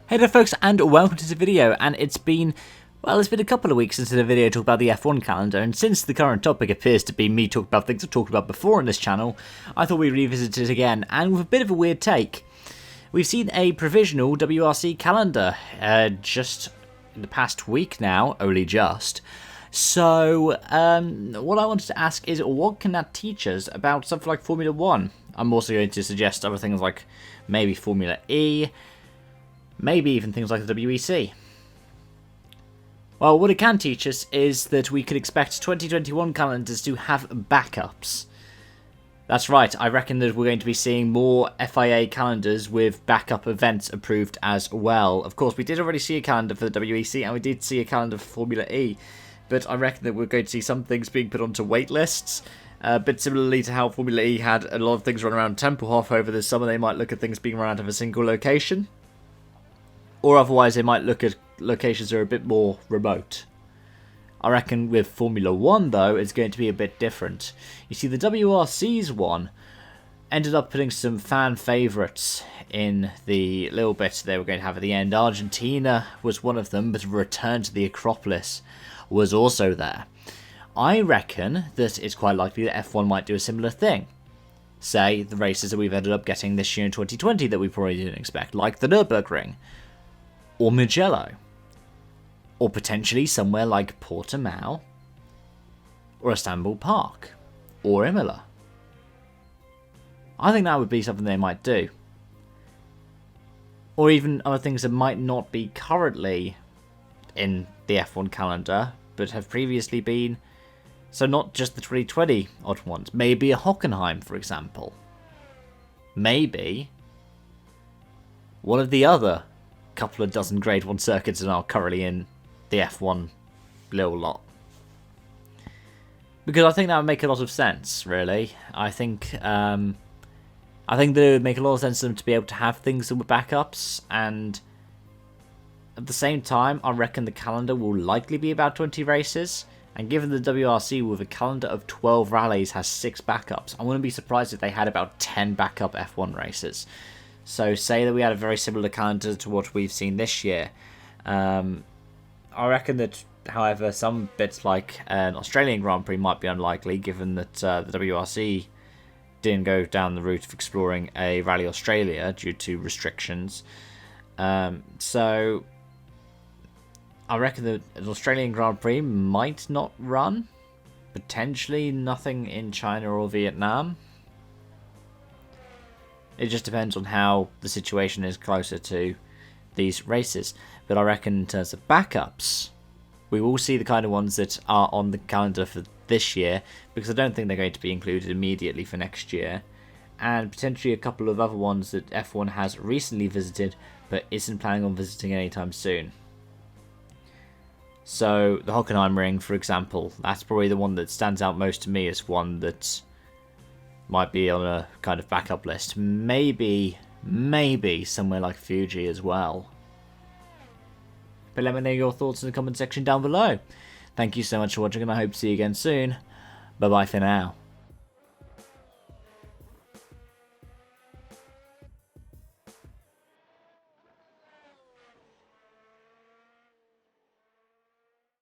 Hey there folks, and welcome to the video. And it's been a couple of weeks since the video talked about the F1 calendar, and since the current topic appears to be me talking about things I've talked about before on this channel, I thought we'd revisit it again, and with a bit of a weird take. We've seen a provisional WRC calendar just in the past week now, only just. So, what I wanted to ask is, what can that teach us about something like Formula 1? I'm also going to suggest other things like maybe Formula E, maybe even things like the WEC. Well, what it can teach us is that we could expect 2021 calendars to have backups. That's right, I reckon that we're going to be seeing more FIA calendars with backup events approved as well. Of course, we did already see a calendar for the WEC, and we did see a calendar for Formula E, but I reckon that we're going to see some things being put onto wait lists. A bit similarly to how Formula E had a lot of things run around Tempelhof over the summer, they might look at things being run out of a single location. Or otherwise they might look at locations that are a bit more remote. I reckon with Formula 1 though, it's going to be a bit different. You see, the WRC's one ended up putting some fan favourites in the little bit they were going to have at the end. Argentina was one of them, but a return to the Acropolis was also there. I reckon that it's quite likely that F1 might do a similar thing. Say, the races that we've ended up getting this year in 2020 that we probably didn't expect, like the Nürburgring, or Mugello, or potentially somewhere like Portimao, or Istanbul Park, or Imola. I think that would be something they might do. Or even other things that might not be currently in the F1 calendar, but have previously been. So not just the 2020 odd ones. Maybe a Hockenheim, for example. Maybe one of the other couple of dozen Grade 1 circuits that are currently in the F1 little lot. Because I think that would make a lot of sense, really. I think that it would make a lot of sense for them to be able to have things that were backups, and at the same time, I reckon the calendar will likely be about 20 races, and given the WRC with a calendar of 12 rallies has 6 backups, I wouldn't be surprised if they had about 10 backup F1 races. So say that we had a very similar calendar to what we've seen this year. I reckon that, however, some bits like an Australian Grand Prix might be unlikely, given that the WRC didn't go down the route of exploring a Rally Australia due to restrictions. So I reckon that an Australian Grand Prix might not run. Potentially nothing in China or Vietnam. It just depends on how the situation is closer to these races. But I reckon in terms of backups, we will see the kind of ones that are on the calendar for this year, because I don't think they're going to be included immediately for next year. And potentially a couple of other ones that F1 has recently visited, but isn't planning on visiting anytime soon. So the Hockenheim Ring, for example, that's probably the one that stands out most to me as one that might be on a kind of backup list. Maybe somewhere like Fuji as well. But let me know your thoughts in the comment section down below. Thank you so much for watching, and I hope to see you again soon. Bye bye for now.